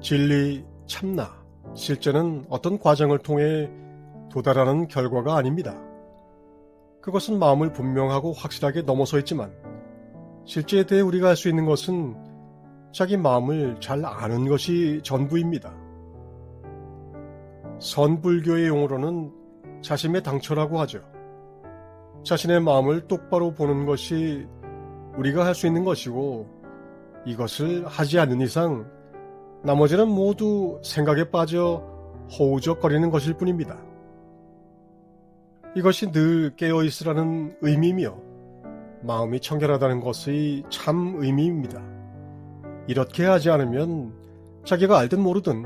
진리, 참나, 실제는 어떤 과정을 통해 도달하는 결과가 아닙니다. 그것은 마음을 분명하고 확실하게 넘어서 있지만 실제에 대해 우리가 할 수 있는 것은 자기 마음을 잘 아는 것이 전부입니다. 선불교의 용어로는 자심의 당처라고 하죠. 자신의 마음을 똑바로 보는 것이 우리가 할 수 있는 것이고, 이것을 하지 않는 이상 나머지는 모두 생각에 빠져 허우적거리는 것일 뿐입니다. 이것이 늘 깨어있으라는 의미이며 마음이 청결하다는 것의 참 의미입니다. 이렇게 하지 않으면 자기가 알든 모르든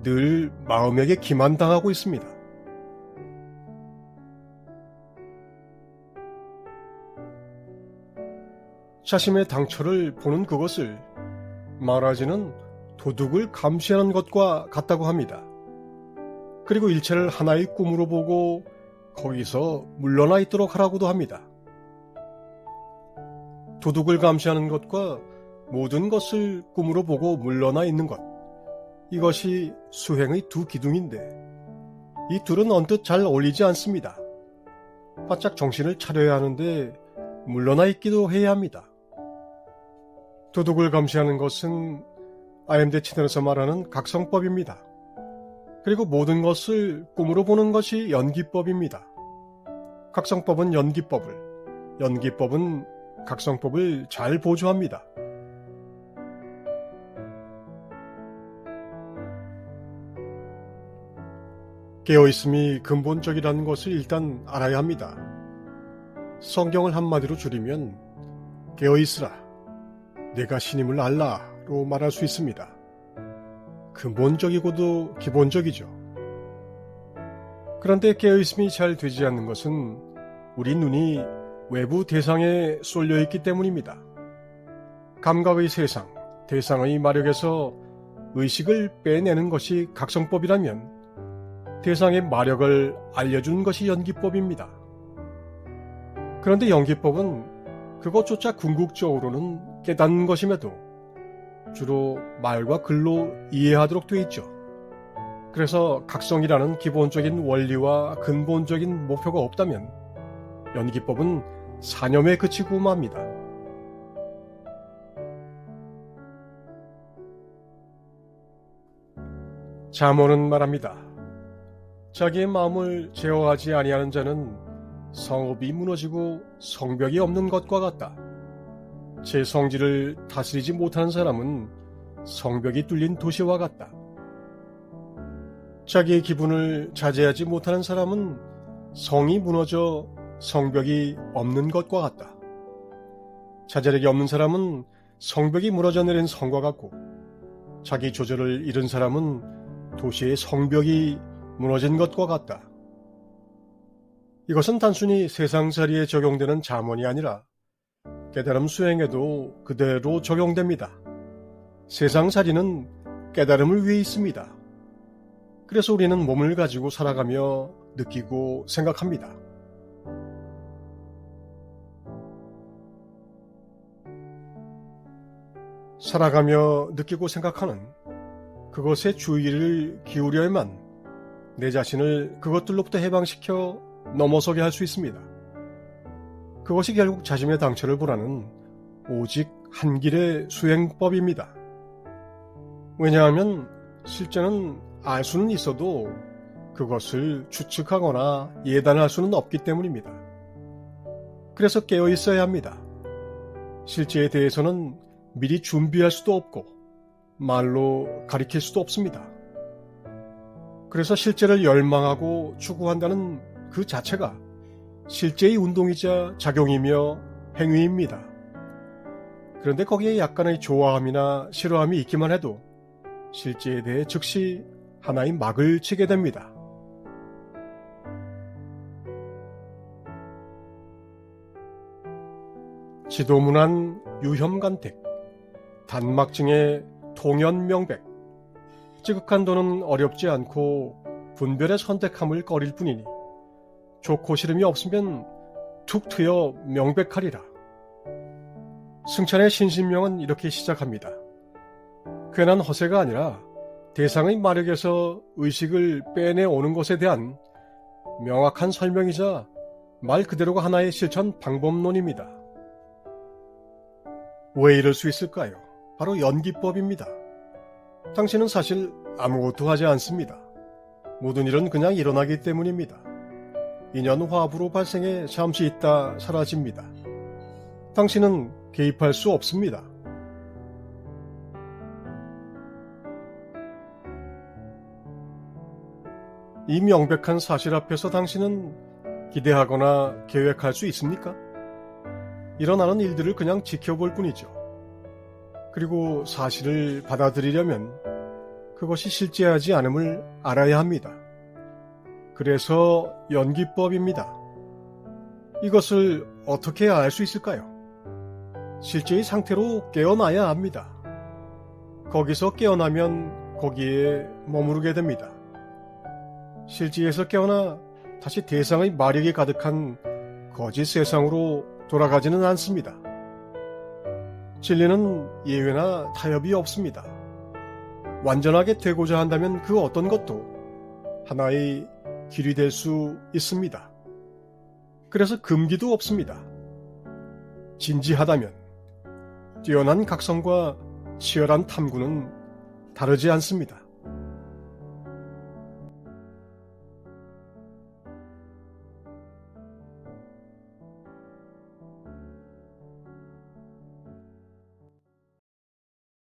늘 마음에게 기만당하고 있습니다. 자신의 당처를 보는 그것을 마하라지는 도둑을 감시하는 것과 같다고 합니다. 그리고 일체를 하나의 꿈으로 보고 거기서 물러나 있도록 하라고도 합니다. 도둑을 감시하는 것과 모든 것을 꿈으로 보고 물러나 있는 것, 이것이 수행의 두 기둥인데 이 둘은 언뜻 잘 어울리지 않습니다. 바짝 정신을 차려야 하는데 물러나 있기도 해야 합니다. 도둑을 감시하는 것은 IMD 채널에서 말하는 각성법입니다. 그리고 모든 것을 꿈으로 보는 것이 연기법입니다. 각성법은 연기법을, 연기법은 각성법을 잘 보조합니다. 깨어있음이 근본적이라는 것을 일단 알아야 합니다. 성경을 한마디로 줄이면 깨어있으라, 내가 신임을 알라로 말할 수 있습니다. 근본적이고도 기본적이죠. 그런데 깨어있음이 잘 되지 않는 것은 우리 눈이 외부 대상에 쏠려 있기 때문입니다. 감각의 세상, 대상의 마력에서 의식을 빼내는 것이 각성법이라면 대상의 마력을 알려주는 것이 연기법입니다. 그런데 연기법은 그것조차 궁극적으로는 깨닫는 것임에도 주로 말과 글로 이해하도록 되어 있죠. 그래서 각성이라는 기본적인 원리와 근본적인 목표가 없다면 연기법은 사념에 그치고 맙니다. 잠언은 말합니다. 자기의 마음을 제어하지 아니하는 자는 성읍이 무너지고 성벽이 없는 것과 같다. 제 성질을 다스리지 못하는 사람은 성벽이 뚫린 도시와 같다. 자기의 기분을 자제하지 못하는 사람은 성이 무너져 성벽이 없는 것과 같다. 자제력이 없는 사람은 성벽이 무너져 내린 성과 같고, 자기 조절을 잃은 사람은 도시의 성벽이 무너진 것과 같다. 이것은 단순히 세상살이에 적용되는 잠언이 아니라 깨달음 수행에도 그대로 적용됩니다. 세상살이는 깨달음을 위해 있습니다. 그래서 우리는 몸을 가지고 살아가며 느끼고 생각합니다. 살아가며 느끼고 생각하는 그것에 주의를 기울여야만 내 자신을 그것들로부터 해방시켜 넘어서게 할 수 있습니다. 그것이 결국 자신의 당처를 보라는 오직 한 길의 수행법입니다. 왜냐하면 실제는 알 수는 있어도 그것을 추측하거나 예단할 수는 없기 때문입니다. 그래서 깨어 있어야 합니다. 실제에 대해서는 미리 준비할 수도 없고 말로 가리킬 수도 없습니다. 그래서 실제를 열망하고 추구한다는 그 자체가 실제의 운동이자 작용이며 행위입니다. 그런데 거기에 약간의 좋아함이나 싫어함이 있기만 해도 실제에 대해 즉시 하나의 막을 치게 됩니다. 지도문안 유혐간택, 단막증의 통연명백, 지극한 도는 어렵지 않고 분별의 선택함을 꺼릴 뿐이니 좋고 싫음이 없으면 툭 트여 명백하리라. 승찬의 신신명은 이렇게 시작합니다. 괜한 허세가 아니라 대상의 마력에서 의식을 빼내오는 것에 대한 명확한 설명이자 말 그대로가 하나의 실천 방법론입니다. 왜 이럴 수 있을까요? 바로 연기법입니다. 당신은 사실 아무것도 하지 않습니다. 모든 일은 그냥 일어나기 때문입니다. 인연 화합으로 발생해 잠시 있다 사라집니다. 당신은 개입할 수 없습니다. 이 명백한 사실 앞에서 당신은 기대하거나 계획할 수 있습니까? 일어나는 일들을 그냥 지켜볼 뿐이죠. 그리고 사실을 받아들이려면 그것이 실제하지 않음을 알아야 합니다. 그래서 연기법입니다. 이것을 어떻게 알 수 있을까요? 실제의 상태로 깨어나야 합니다. 거기서 깨어나면 거기에 머무르게 됩니다. 실제에서 깨어나 다시 대상의 마력이 가득한 거짓 세상으로 돌아가지는 않습니다. 진리는 예외나 타협이 없습니다. 완전하게 되고자 한다면 그 어떤 것도 하나의 길이 될 수 있습니다. 그래서 금기도 없습니다. 진지하다면 뛰어난 각성과 치열한 탐구는 다르지 않습니다.